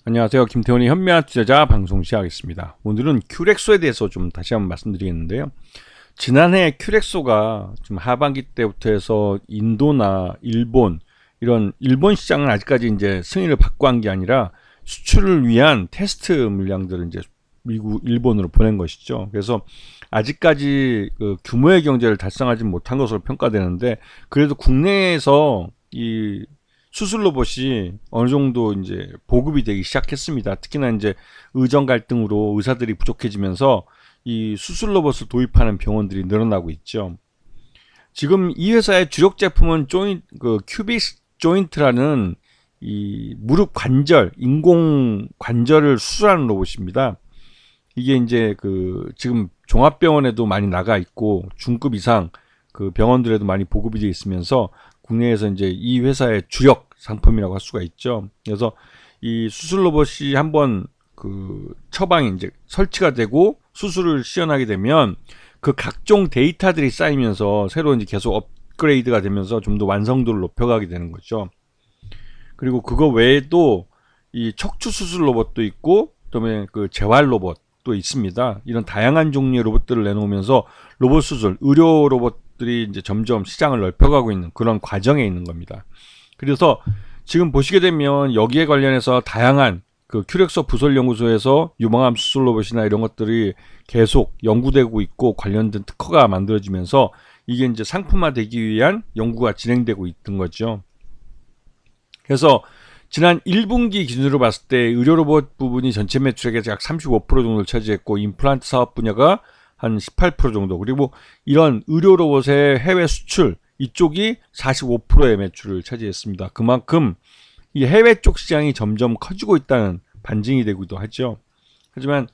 안녕하세요. 김태훈의 현명한 투자자 방송 시작하겠습니다. 오늘은 큐렉소에 대해서 좀 다시 한번 말씀드리겠는데요. 지난해 큐렉소가 좀 하반기 때부터 해서 인도나 일본, 이런 일본 시장은 아직까지 이제 승인을 받고 한 게 아니라 수출을 위한 테스트 물량들을 이제 일본으로 보낸 것이죠. 그래서 아직까지 그 규모의 경제를 달성하지 못한 것으로 평가되는데, 그래도 국내에서 이 수술 로봇이 어느 정도 이제 보급이 되기 시작했습니다. 특히나 이제 의정 갈등으로 의사들이 부족해지면서 이 수술 로봇을 도입하는 병원들이 늘어나고 있죠. 지금 이 회사의 주력 제품은 큐빅 조인트라는 이 무릎 관절, 인공 관절을 수술하는 로봇입니다. 이게 이제 지금 종합병원에도 많이 나가 있고 중급 이상 그 병원들에도 많이 보급이 되어 있으면서 국내에서 이제 이 회사의 주력 상품이라고 할 수가 있죠. 그래서 이 수술 로봇이 한번 처방이 이제 설치가 되고 수술을 시연하게 되면 그 각종 데이터들이 쌓이면서 새로 이제 계속 업그레이드가 되면서 좀 더 완성도를 높여가게 되는 거죠. 그리고 그거 외에도 이 척추 수술 로봇도 있고, 그다음에 그 재활 로봇도 있습니다. 이런 다양한 종류의 로봇들을 내놓으면서 로봇 수술, 의료 로봇들이 이제 점점 시장을 넓혀가고 있는 그런 과정에 있는 겁니다. 그래서 지금 보시게 되면 여기에 관련해서 다양한 그 큐렉소 부설연구소에서 유망암 수술 로봇이나 이런 것들이 계속 연구되고 있고 관련된 특허가 만들어지면서 이게 이제 상품화되기 위한 연구가 진행되고 있던 거죠. 그래서 지난 1분기 기준으로 봤을 때 의료 로봇 부분이 전체 매출액의 약 35% 정도를 차지했고, 임플란트 사업 분야가 한 18% 정도, 그리고 이런 의료 로봇의 해외 수출 이쪽이 45%의 매출을 차지했습니다. 그만큼 이 해외 쪽 시장이 점점 커지고 있다는 반증이 되기도 하죠. 하지만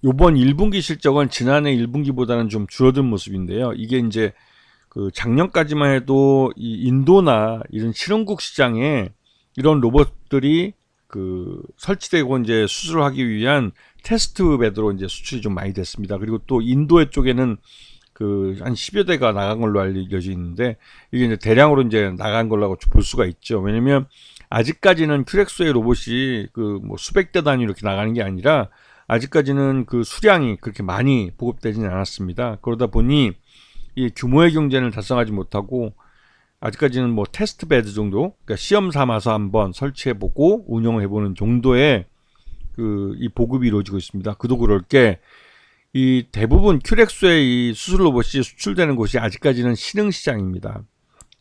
요번 1분기 실적은 지난해 1분기보다는 좀 줄어든 모습인데요. 이게 이제 작년까지만 해도 이 인도나 이런 실험국 시장에 이런 로봇들이 설치되고 이제 수술을 하기 위한 테스트 베드로 이제 수출이 좀 많이 됐습니다. 그리고 또 인도의 쪽에는 한 10여 대가 나간 걸로 알려져 있는데, 이게 이제 대량으로 이제 나간 걸로 볼 수가 있죠. 왜냐면 아직까지는 큐렉소의 로봇이 뭐 수백 대 단위로 이렇게 나가는 게 아니라 아직까지는 그 수량이 그렇게 많이 보급되지는 않았습니다. 그러다 보니 이 규모의 경제를 달성하지 못하고 아직까지는 뭐 테스트 베드 정도, 그러니까 시험 삼아서 한번 설치해보고 운영을 해보는 정도의 이 보급이 이루어지고 있습니다. 그도 그럴 게 이 대부분 큐렉소의 이 수술 로봇이 수출되는 곳이 아직까지는 신흥 시장입니다.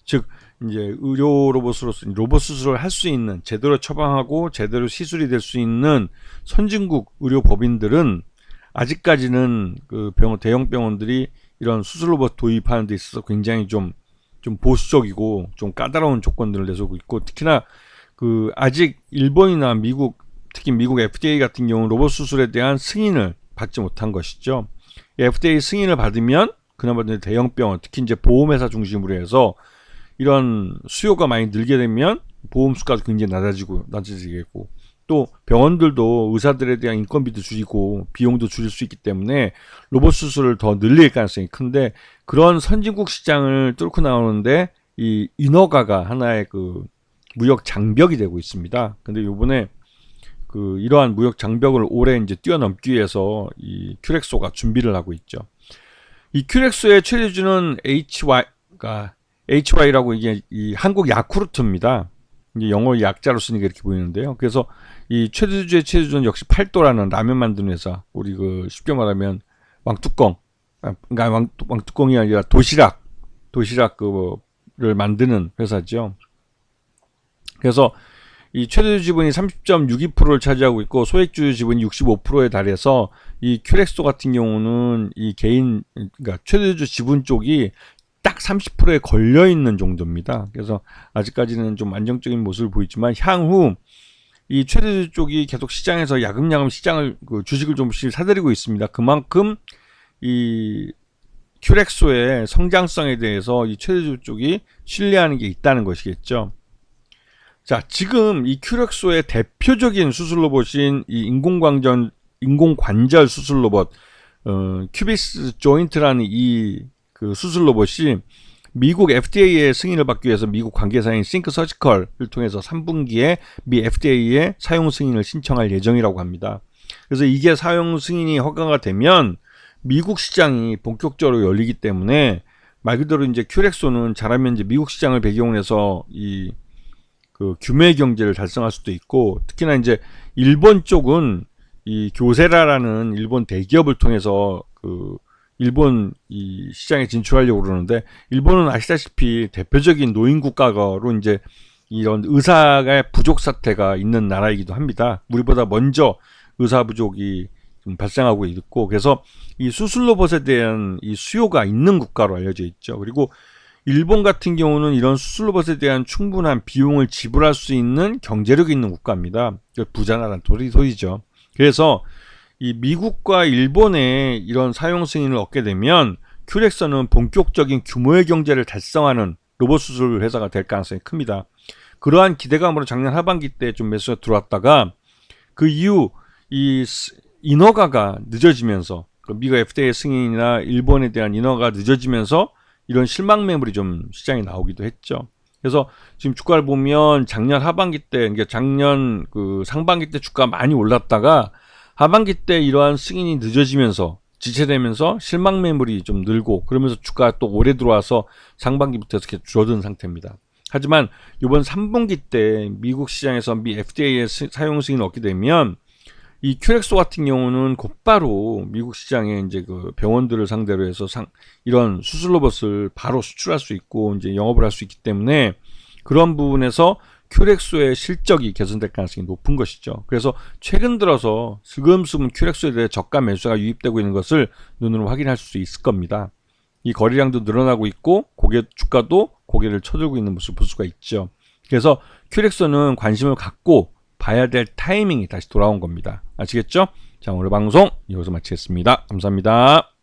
즉 이제 의료 로봇으로서 로봇 수술을 할 수 있는, 제대로 처방하고 제대로 시술이 될 수 있는 선진국 의료 법인들은 아직까지는 대형 병원들이 이런 수술 로봇 도입하는 데 있어서 굉장히 좀 보수적이고 좀 까다로운 조건들을 내세우고 있고, 특히나 아직 일본이나 미국, 특히 미국 FDA 같은 경우는 로봇 수술에 대한 승인을 받지 못한 것이죠. FDA 승인을 받으면 그나마 대형 병원, 특히 이제 보험회사 중심으로 해서 이런 수요가 많이 늘게 되면 보험 수가도 굉장히 낮아지겠고, 또 병원들도 의사들에 대한 인건비도 줄이고 비용도 줄일 수 있기 때문에 로봇 수술을 더 늘릴 가능성이 큰데, 그런 선진국 시장을 뚫고 나오는데 이 인허가가 하나의 무역 장벽이 되고 있습니다. 근데 요번에 이러한 무역 장벽을 올해 이제 뛰어넘기 위해서 이 큐렉소가 준비를 하고 있죠. 이 큐렉소의 최대주는 HY라고 이게 이 한국 야쿠르트입니다. 이제 영어 약자로 쓰니까 이렇게 보이는데요. 그래서 이 최대주의 최대주는 역시 팔도라는 라면 만드는 회사. 우리 쉽게 말하면 왕뚜껑이 아니라 도시락을 만드는 회사죠. 그래서 이 최대주 지분이 30.62%를 차지하고 있고, 소액주주 지분이 65%에 달해서 이 큐렉소 같은 경우는 이 그러니까 최대주 지분 쪽이 딱 30%에 걸려 있는 정도입니다. 그래서 아직까지는 좀 안정적인 모습을 보이지만, 향후 이 최대주 쪽이 계속 시장에서 야금야금 주식을 좀씩 사들이고 있습니다. 그만큼 이 큐렉소의 성장성에 대해서 이 최대주 쪽이 신뢰하는 게 있다는 것이겠죠. 자, 지금 이 큐렉소의 대표적인 수술 로봇인 이 인공관절 수술 로봇, 큐빅 조인트라는 이 수술 로봇이 미국 FDA의 승인을 받기 위해서 미국 관계사인 싱크 서지컬을 통해서 3분기에 미 FDA에 사용 승인을 신청할 예정이라고 합니다. 그래서 이게 사용 승인이 허가가 되면 미국 시장이 본격적으로 열리기 때문에 말 그대로 이제 큐렉소는 잘하면 이제 미국 시장을 배경으로 해서 이 그 규모의 경제를 달성할 수도 있고, 특히나 이제 일본 쪽은 이 교세라라는 일본 대기업을 통해서 그 일본 이 시장에 진출하려고 그러는데, 일본은 아시다시피 대표적인 노인 국가로 이제 이런 의사의 부족 사태가 있는 나라이기도 합니다. 우리보다 먼저 의사 부족이 좀 발생하고 있고, 그래서 이 수술 로봇에 대한 이 수요가 있는 국가로 알려져 있죠. 그리고 일본 같은 경우는 이런 수술 로봇에 대한 충분한 비용을 지불할 수 있는 경제력이 있는 국가입니다. 부자나라는 소리죠. 그래서 이 미국과 일본의 이런 사용 승인을 얻게 되면 큐렉서는 본격적인 규모의 경제를 달성하는 로봇 수술 회사가 될 가능성이 큽니다. 그러한 기대감으로 작년 하반기 때 좀 매수가 들어왔다가 그 이후 이 인허가가 늦어지면서, 미국 FDA 승인이나 일본에 대한 인허가가 늦어지면서 이런 실망 매물이 좀 시장에 나오기도 했죠. 그래서 지금 주가를 보면 작년 하반기 때, 그러니까 작년 그 상반기 때 주가 많이 올랐다가 하반기 때 이러한 승인이 늦어지면서 지체되면서 실망 매물이 좀 늘고, 그러면서 주가가 또 올해 들어와서 상반기부터 이렇게 줄어든 상태입니다. 하지만 이번 3분기 때 미국 시장에서 미 FDA의 사용 승인을 얻게 되면 이 큐렉소 같은 경우는 곧바로 미국 시장에 이제 그 병원들을 상대로 해서 이런 수술 로봇을 바로 수출할 수 있고 이제 영업을 할 수 있기 때문에 그런 부분에서 큐렉소의 실적이 개선될 가능성이 높은 것이죠. 그래서 최근 들어서 슬금슬금 큐렉소에 대해 저가 매수가 유입되고 있는 것을 눈으로 확인할 수 있을 겁니다. 이 거래량도 늘어나고 있고 주가도 고개를 쳐들고 있는 모습을 볼 수가 있죠. 그래서 큐렉소는 관심을 갖고 봐야 될 타이밍이 다시 돌아온 겁니다. 아시겠죠? 자, 오늘 방송 여기서 마치겠습니다. 감사합니다.